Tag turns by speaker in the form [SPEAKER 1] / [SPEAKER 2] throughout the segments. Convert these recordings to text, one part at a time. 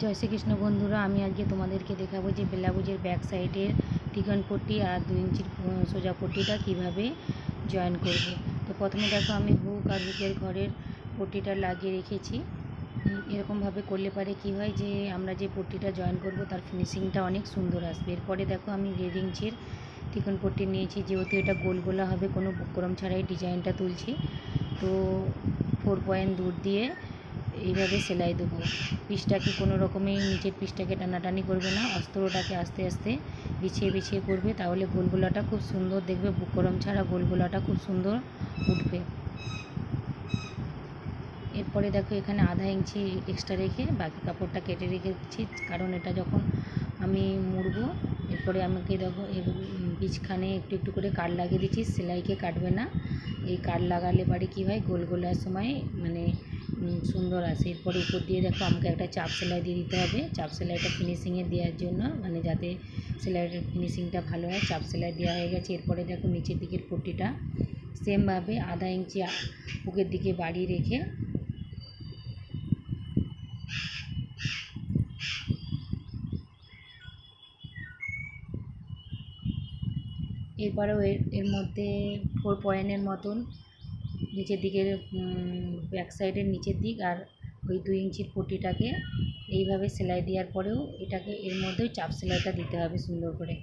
[SPEAKER 1] जय श्री कृष्ण बंधुरा आमी आज के तुम्हादेरके देखाबो जे ब्लाउजेर बैक साइडेर तिकन पट्टी और 2 इंचिर सोजा पट्टीटा किभाबे जয়েন करब। तो प्रथमे देखो आमी हुक और हुकेर घरेर पट्टीटा লাগিয়ে रेखेছি। एरकम भावे करले पारे कि हय जे आमरा जे पट्टीटा जয়েন करब तार फिनिशिंगटा अनेक सुंदर आसबे। एरपरे देखो आमी 1.5 इंचिर तिकन पट्टी निয়েছি, जेहेतु एटा गोल गोला हबे कोनो बुकरम छाड़ाई डिजाइनटा तुलছি। तो 4 पॉइंट दूर दिए এইভাবে সেলাই দেবো। পিসটাকে কোনো রকমেই নিচের পিসটাকে টানাটানি করবে না, অস্ত্রটাকে আস্তে আস্তে বিছিয়ে বিছিয়ে করবে, তাহলে গোলগোলাটা খুব সুন্দর দেখবে। বুকরম ছাড়া গোলগোলাটা খুব সুন্দর উঠবে। এরপরে দেখো এখানে আধা ইঞ্চি এক্সট্রা রেখে বাকি কাপড়টা কেটে রেখেছি, কারণ এটা যখন আমি মুড়বো এরপরে আমাকে দেখো এর বীজখানে একটু একটু করে কাট লাগিয়ে দিচ্ছি। সেলাইকে কাটবে না, এই কাট লাগালে পারে কী হয় গোলগোলার সময় মানে সুন্দর আসে। এরপরে উপর দিয়ে দেখো আমাকে একটা চাপ সেলাই দিয়ে দিতে হবে। চাপ সেলাইটা ফিনিশিংয়ে দেওয়ার জন্য, মানে যাতে সেলাইয়ের ফিনিশিংটা ভালো হয়, চাপ সেলাই দেওয়া হয়ে গেছে। এরপরে দেখো নিচের দিকের পট্টিটা সেমভাবে আধা ইঞ্চি বুকের দিকে বাড়িয়ে রেখে এরপরেও এর মধ্যে 4 পয়েন্টের মতন নিচের দিকের ব্যাক সাইডের নিচের দিক আর ওই 2 ইঞ্চির পট্টিটাকে এইভাবে সেলাই দেওয়ার পরেও এটাকে এর মধ্যেও চাপ সেলাইটা দিতে হবে সুন্দর করে।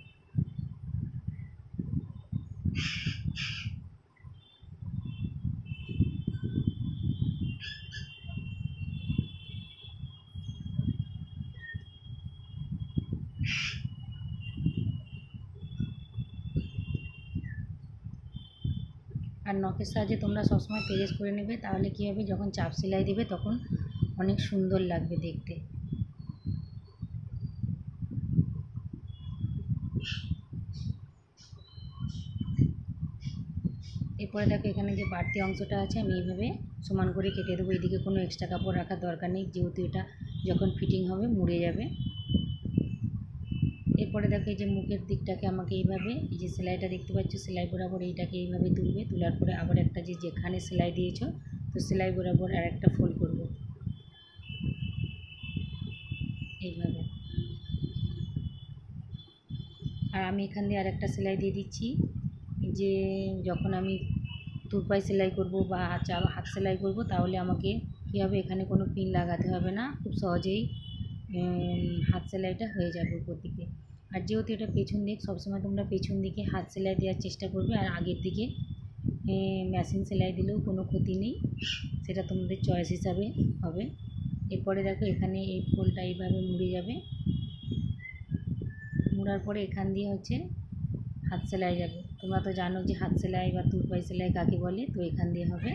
[SPEAKER 1] আর নখের সাহায্যে তোমরা সবসময় পেরেস করে নেবে, তাহলে কী হবে যখন চাপ সেলাই দেবে তখন অনেক সুন্দর লাগবে দেখতে। এরপরে দেখো এখানে যে বাড়তি অংশটা আছে আমি এইভাবে সমান করে কেটে দেবো। এদিকে কোনো এক্সট্রা কাপড় রাখার দরকার নেই, যেহেতু এটা যখন ফিটিং হবে মুড়ে যাবে। এরপরে দেখো এই যে মুখের দিকটাকে আমাকে এইভাবে, এই যে সেলাইটা দেখতে পাচ্ছ সেলাই বরাবর এইটাকে এইভাবে তুলবে। তোলার পরে আবার একটা যেখানে সেলাই দিয়েছো তো সেলাই বরাবর আর একটা ফোল্ড করবে এইভাবে। আর আমি এখান দিয়ে আর একটা সেলাই দিয়ে দিচ্ছি, যে যখন আমি তুরপাই সেলাই করব বা হাত সেলাই করব তাহলে আমাকে কী হবে এখানে কোনো পিন লাগাতে হবে না, খুব সহজেই হাত সেলাইটা হয়ে যাবে উপর দিকে। আর যেহেতু এটা পেছন দিক, সবসময় তোমরা পেছন দিকে হাত সেলাই দেওয়ার চেষ্টা করবে, আর আগের দিকে মেশিন সেলাই দিলেও কোনো ক্ষতি নেই, সেটা তোমাদের চয়েস হিসাবে হবে। এরপরে দেখো এখানে এই ফোল্ডটা এইভাবে মুড়ে যাবে, মুড়ার পরে এখান দিয়ে হচ্ছে হাত সেলাই যাবে। তোমরা তো জানো যে হাত সেলাই বা তুরপাই সেলাই কাকে বলে, তো এখান দিয়ে হবে।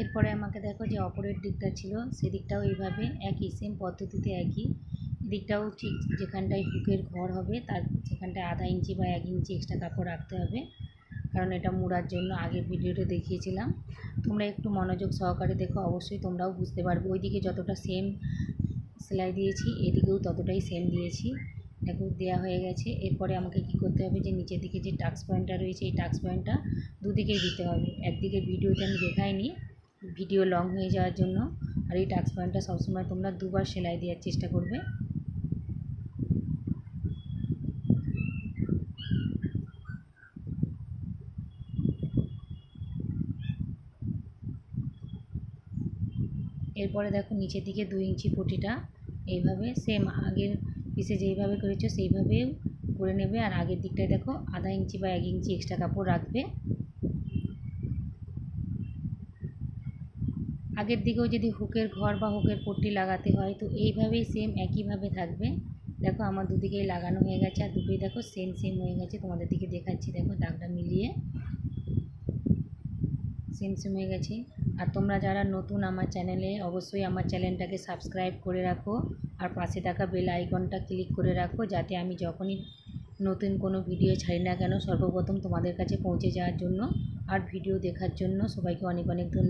[SPEAKER 1] এরপরে আমাকে দেখো যে অপরের দিকটা ছিল সেদিকটাও এইভাবে একই সেম পদ্ধতিতে একই দিকটাও ঠিক যেখানটায় হুকের ঘর হবে তার সেখানটায় আধা ইঞ্চি বা 1 ইঞ্চি এক্সট্রা কাপড় রাখতে হবে, কারণ এটা মুড়ার জন্য আগের ভিডিওতে দেখিয়েছিলাম। তোমরা একটু মনোযোগ সহকারে দেখো, অবশ্যই তোমরাও বুঝতে পারবে। ওইদিকে যতটা সেম সেলাই দিয়েছি এদিকেও ততটাই সেম দিয়েছি, দেখো দেওয়া হয়ে গেছে। এরপরে আমাকে কি করতে হবে যে নিচের দিকে যে টাক্স পয়েন্টটা রয়েছে এই টাক্স পয়েন্টটা দুদিকেই দিতে হবে। একদিকে ভিডিওতে আমি দেখাইনি, ভিডিও লং হয়ে যাওয়ার জন্য। আর এই টাক্স পয়েন্টটা সবসময় তোমরা দুবার সেলাই দেওয়ার চেষ্টা করবে। এরপরে দেখো নিচের দিকে 2 ইঞ্চি পটিটা এইভাবে সেম আগের পিসে যেইভাবে করেছো সেইভাবে করে নেবে। আর আগের দিকটায় দেখো আধা ইঞ্চি বা 1 ইঞ্চি এক্সট্রা কাপড় রাখবে। আগের দিকেও যদি হুকের ঘর বা হুকের পট্টি লাগাতে হয় তো এইভাবেই সেম একইভাবে থাকবে। দেখো আমার দুদিকেই লাগানো হয়ে গেছে, আর দুটোই দেখো সেম সেম হয়ে গেছে। তোমাদের দিকে দেখাচ্ছি, দেখো দাগটা মিলিয়ে সেম সেম হয়ে গেছে। আর তোমরা যারা নতুন আমার চ্যানেলে, অবশ্যই আমার চ্যানেলটাকে সাবস্ক্রাইব করে রাখো আর পাশে থাকা বেল আইকনটা ক্লিক করে রাখো, যাতে আমি যখনই নতুন কোনো ভিডিও ছাড়ি না কেন সর্বপ্রথম তোমাদের কাছে পৌঁছে যাওয়ার জন্য। আর ভিডিও দেখার জন্য সবাইকে অনেক অনেক ধন্যবাদ।